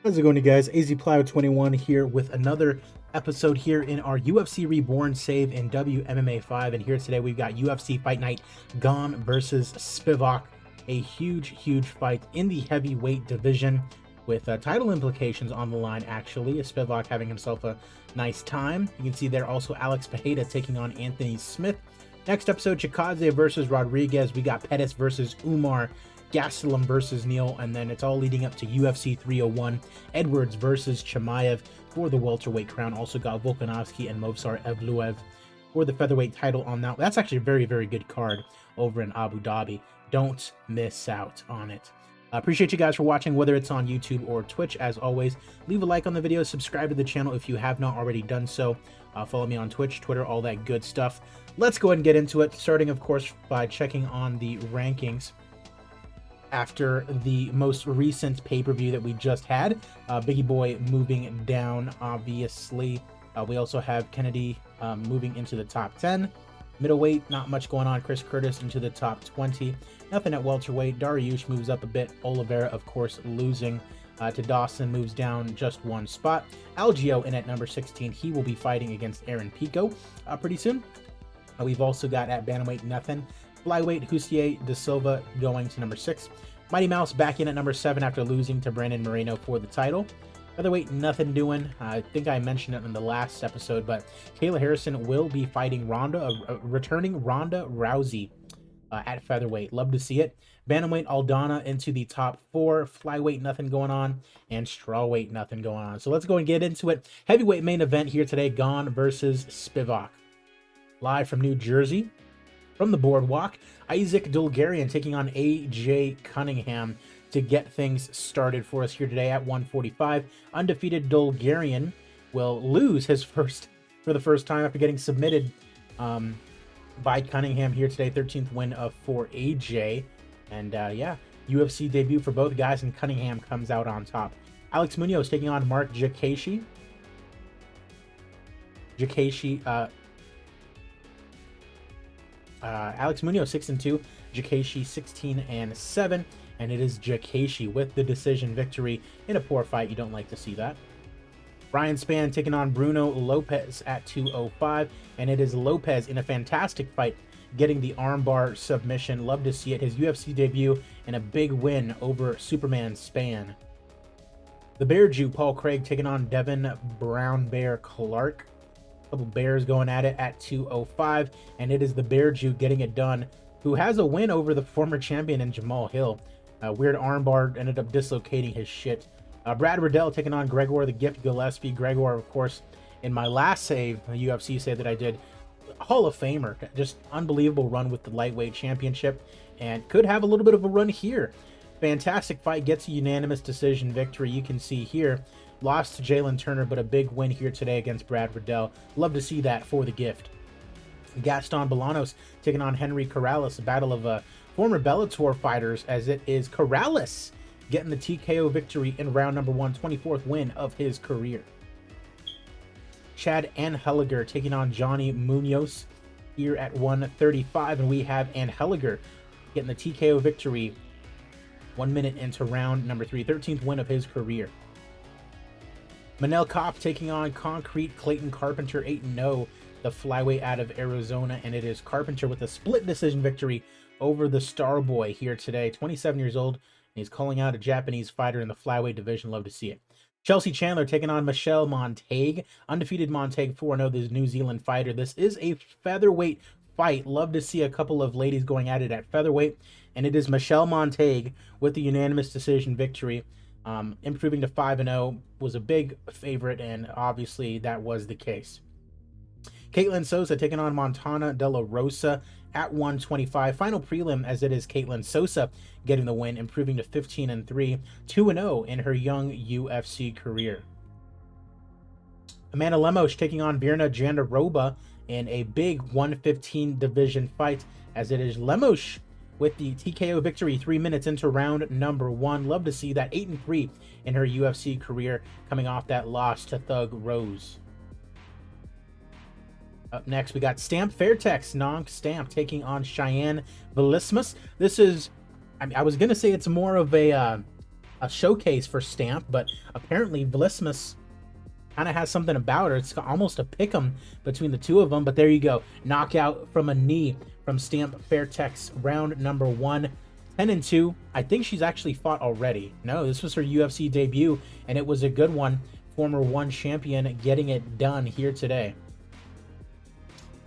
How's it going, you guys? AZPlow21 here with another episode here in our UFC Reborn save in WMMA 5. And here today we've got UFC Fight Night Gane versus Spivac. A huge fight in the heavyweight division with title implications on the line, actually. Spivac having himself a nice time. You can see there also Alex Pereira taking on Anthony Smith. Next episode, Chikadze versus Rodriguez. We got Pettis versus Umar. Gastelum versus Neal, and then it's all leading up to UFC 301. Edwards versus Chimaev for the welterweight crown. Also got Volkanovski and Movsar Evloev for the featherweight title on that. That's actually a very good card over in Abu Dhabi. Don't miss out on it. Appreciate you guys for watching, whether it's on YouTube or Twitch. As always, leave a like on the video, subscribe to the channel if you have not already done so. Follow me on Twitch, Twitter, all that good stuff. Let's go ahead and get into it, starting, of course, by checking on the rankings. After the most recent pay-per-view that we just had, Biggie Boy moving down, obviously. We also have Kennedy moving into the top 10. Middleweight, not much going on. Chris Curtis into the top 20. Nothing at welterweight. Dariush moves up a bit. Oliveira, of course, losing to Dawson, moves down just one spot. Algio in at number 16. He will be fighting against Aaron Pico pretty soon. We've also got at bantamweight nothing. Flyweight, Hussier de Silva going to number 6. Mighty Mouse back in at number 7 after losing to Brandon Moreno for the title. Featherweight, nothing doing. I think I mentioned it in the last episode, but Kayla Harrison will be fighting returning Ronda Rousey at featherweight. Love to see it. Bantamweight, Aldana into the top 4. Flyweight, nothing going on. And strawweight, nothing going on. So let's go and get into it. Heavyweight main event here today, Gane versus Spivac. Live from New Jersey. From the boardwalk, Isaac Dulgarian taking on AJ Cunningham to get things started for us here today at 145. Undefeated Dulgarian will lose his for the first time after getting submitted by Cunningham here today. 13th win for AJ. And yeah, UFC debut for both guys, and Cunningham comes out on top. Alex Munoz taking on Mark Jakashi. Alex Munoz 6-2, Jakashi 16-7, and it is Jakashi with the decision victory in a poor fight. You don't like to see that. Ryan Spann taking on Bruno Lopez at 205, and it is Lopez in a fantastic fight, getting the armbar submission. Love to see it. His UFC debut and a big win over Superman Spann. The Bear Jew Paul Craig taking on Devin Brown Bear Clark. Couple Bears going at it at 205, and it is the Bear Jew getting it done, who has a win over the former champion in Jamal Hill. Weird armbar ended up dislocating his shit. Brad Riddell taking on Gregor the Gift Gillespie. Gregor, of course, in my last save, the UFC save that I did, Hall of Famer, just unbelievable run with the lightweight championship, and could have a little bit of a run here. Fantastic fight, gets a unanimous decision victory. You can see here, lost to Jalen Turner, but a big win here today against Brad Riddell. Love to see that for the Gift. Gaston Bolanos taking on Henry Corrales, a battle of former Bellator fighters, as it is Corrales getting the TKO victory in round number 1, 24th win of his career. Chad Anheliger taking on Johnny Munoz here at 135, and we have Anheliger getting the TKO victory 1 minute into round number 3, 13th win of his career. Manel Kopp taking on Concrete Clayton Carpenter, 8-0, the flyweight out of Arizona, and it is Carpenter with a split decision victory over the Starboy here today. 27 years old, and he's calling out a Japanese fighter in the flyweight division. Love to see it. Chelsea Chandler taking on Michelle Montague. Undefeated Montague, 4-0, this New Zealand fighter. This is a featherweight fight. Love to see a couple of ladies going at it at featherweight, and it is Michelle Montague with the unanimous decision victory. Improving to 5-0, was a big favorite, and obviously that was the case. Caitlin Sosa taking on Montana De La Rosa at 125. Final prelim, as it is Caitlin Sosa getting the win, improving to 15-3, 2-0 in her young UFC career. Amanda Lemos taking on Virna Jandiroba in a big 115 division fight, as it is Lemos with the TKO victory 3 minutes into round number 1. Love to see that. 8-3 in her UFC career, coming off that loss to Thug Rose. Up next, we got Stamp Fairtex, non-stamp, taking on Cheyenne Velismus. This is, I was going to say it's more of a a showcase for Stamp, but apparently Vlismus kind of has something about her. It's almost a pick'em between the two of them, but there you go. Knockout from a knee from Stamp Fairtex, round number 1. 10-2. I think she's actually fought already. No, this was her UFC debut, and it was a good one. Former 1 champion getting it done here today.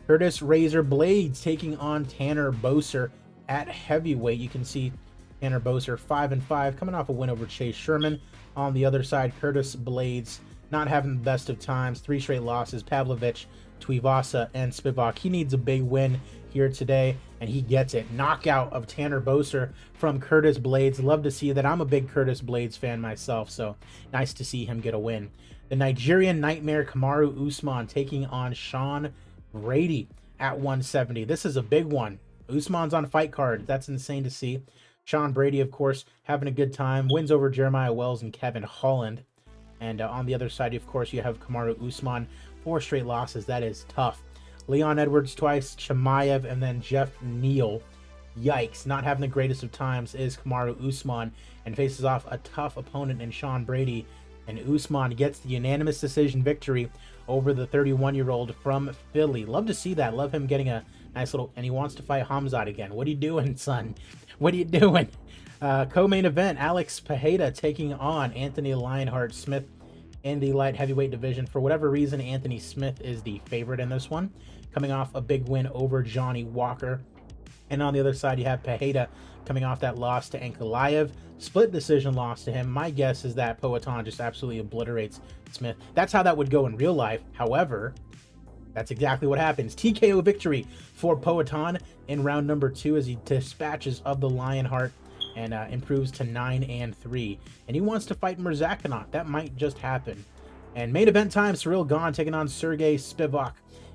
Curtis Razor Blades taking on Tanner Boser at heavyweight. You can see Tanner Boser 5-5, coming off a win over Chase Sherman. On the other side, Curtis Blades not having the best of times. 3 straight losses. Pavlovich, Tuivasa, and Spivac. He needs a big win here today, and he gets it. Knockout of Tanner Boser from Curtis Blades. Love to see that. I'm a big Curtis Blades fan myself, so nice to see him get a win. The Nigerian Nightmare Kamaru Usman taking on Sean Brady at 170. This is a big one. Usman's on fight card. That's insane to see. Sean Brady, of course, having a good time. Wins over Jeremiah Wells and Kevin Holland. And on the other side, of course, you have Kamaru Usman. 4 straight losses. That is tough. Leon Edwards twice, Chimaev, and then Jeff Neal. Yikes. Not having the greatest of times is Kamaru Usman, and faces off a tough opponent in Sean Brady. And Usman gets the unanimous decision victory over the 31-year-old from Philly. Love to see that. Love him getting a nice little... And he wants to fight Hamzat again. What are you doing, son? What are you doing? Co-main event, Alex Pereira taking on Anthony Lionheart Smith in the light heavyweight division. For whatever reason, Anthony Smith is the favorite in this one, coming off a big win over Johnny Walker. And on the other side, you have Pereira coming off that loss to Ankalaev. Split decision loss to him. My guess is that Poatan just absolutely obliterates Smith. That's how that would go in real life. However, that's exactly what happens. TKO victory for Poatan in round number 2 as he dispatches of the Lionheart and improves to 9-3. And he wants to fight Murzakanov. That might just happen. And main event time, Ciryl Gane taking on Sergei Spivac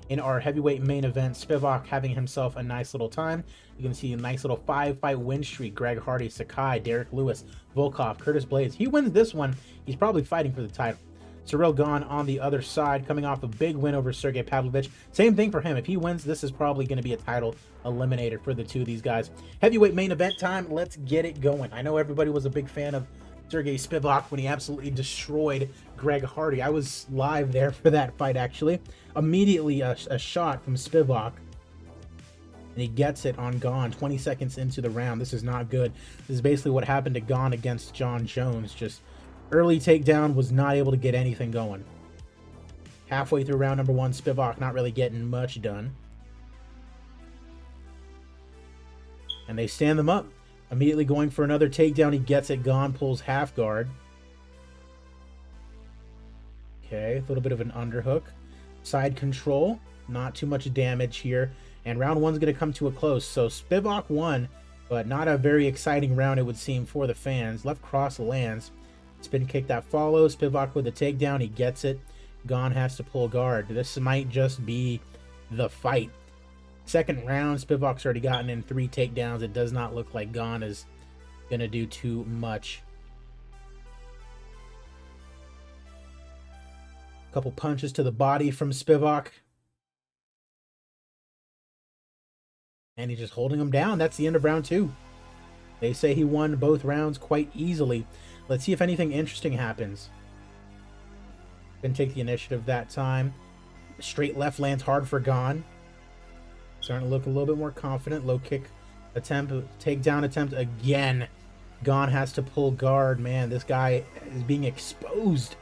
in our heavyweight main event. Spivac having himself a nice little time. You can see a nice little 5-fight win streak. Greg Hardy, Sakai, Derek Lewis, Volkov, Curtis Blades. He wins this one, he's probably fighting for the title. Ciryl Gane on the other side, coming off a big win over Sergei Pavlovich. Same thing for him. If he wins, this is probably going to be a title eliminator for the two of these guys. Heavyweight main event time. Let's get it going. I know everybody was a big fan of Sergei Spivac when he absolutely destroyed Greg Hardy. I was live there for that fight, actually. Immediately a shot from Spivac, and he gets it on Gane 20 seconds into the round. This is not good. This is basically what happened to Gane against John Jones. Just early takedown, was not able to get anything going. Halfway through round number 1, Spivac not really getting much done. And they stand them up. Immediately going for another takedown. He gets it. Gane pulls half guard. Okay, a little bit of an underhook. Side control. Not too much damage here. And round 1's going to come to a close. So Spivac won, but not a very exciting round, it would seem, for the fans. Left cross lands. Spin kick that follows. Spivac with a takedown. He gets it. Gane has to pull guard. This might just be the fight. Second round, Spivac's already gotten in 3 takedowns. It does not look like Gane is going to do too much. A couple punches to the body from Spivac. And he's just holding him down. That's the end of round 2. They say he won both rounds quite easily. Let's see if anything interesting happens. Didn't take the initiative that time. Straight left lands hard for Gane. Starting to look a little bit more confident. Low kick attempt, takedown attempt again. Gane has to pull guard. Man, this guy is being exposed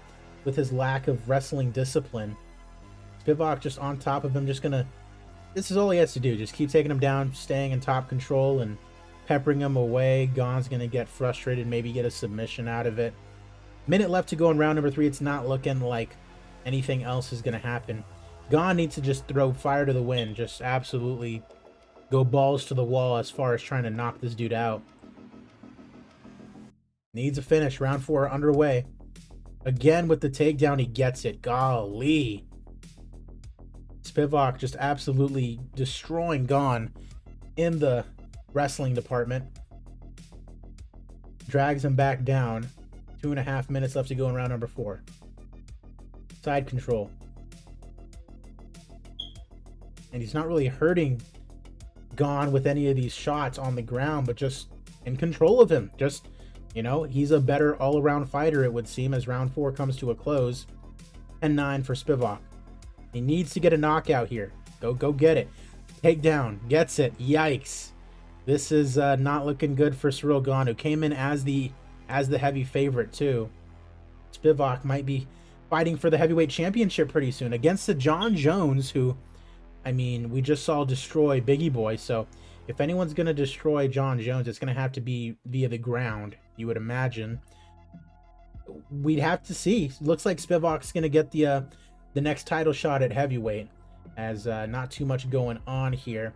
with his lack of wrestling discipline. Spivac just on top of him, just gonna... This is all he has to do. Just keep taking him down, staying in top control, and peppering him away. Gane's gonna get frustrated, maybe get a submission out of it. Minute left to go in round number 3. It's not looking like anything else is gonna happen. Gane needs to just throw fire to the wind. Just absolutely go balls to the wall as far as trying to knock this dude out. Needs a finish. Round 4 underway. Again with the takedown, he gets it. Golly. Spivac just absolutely destroying Gane in the wrestling department. Drags him back down. 2.5 minutes left to go in round number 4. Side control. And he's not really hurting Gane with any of these shots on the ground, but just in control of him. Just You know, he's a better all-around fighter, it would seem, as round 4 comes to a close. 10-9 for Spivac. He needs to get a knockout here. Go get it. Takedown. Gets it. Yikes. This is not looking good for Ciryl Gane, who came in as the heavy favorite too. Spivac might be fighting for the heavyweight championship pretty soon against the Jon Jones, who, I mean, we just saw destroy Biggie Boy. So if anyone's going to destroy Jon Jones, it's going to have to be via the ground, you would imagine. We'd have to see. Looks like Spivac's going to get the next title shot at heavyweight, as not too much going on here.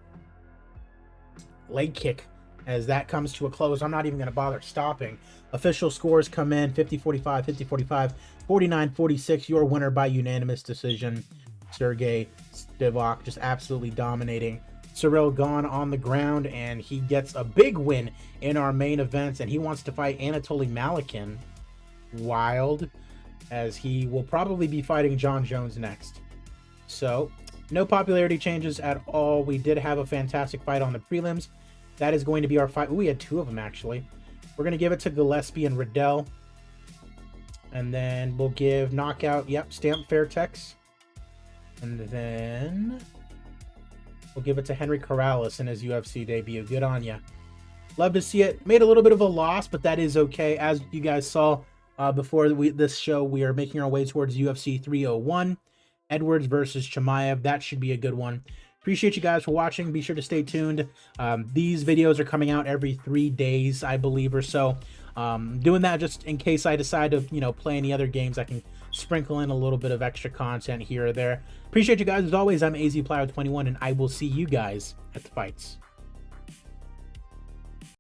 Leg kick as that comes to a close. I'm not even going to bother stopping. Official scores come in 50-45, 50-45, 49-46. Your winner by unanimous decision, Sergei. Spivac just absolutely dominating Ciryl Gane on the ground, and he gets a big win in our main events, and he wants to fight Anatoly Malikin. Wild, as he will probably be fighting Jon Jones next. So no popularity changes at all. We did have a fantastic fight on the prelims. That is going to be our fight. Ooh, we had 2 of them actually. We're going to give it to Gillespie and Riddell, and then we'll give knockout, yep, Stamp Fairtex, and then we'll give it to Henry Corrales in his UFC debut. Good on ya. Love to see it. Made a little bit of a loss, but that is okay. As you guys saw before this show, we are making our way towards UFC 301. Edwards versus Chimaev. That should be a good one. Appreciate you guys for watching. Be sure to stay tuned. These videos are coming out every 3 days, I believe, or so. Doing that just in case I decide to, you know, play any other games. I can sprinkle in a little bit of extra content here or there. Appreciate you guys. As always, I'm AZPlayer21, and I will see you guys at the fights.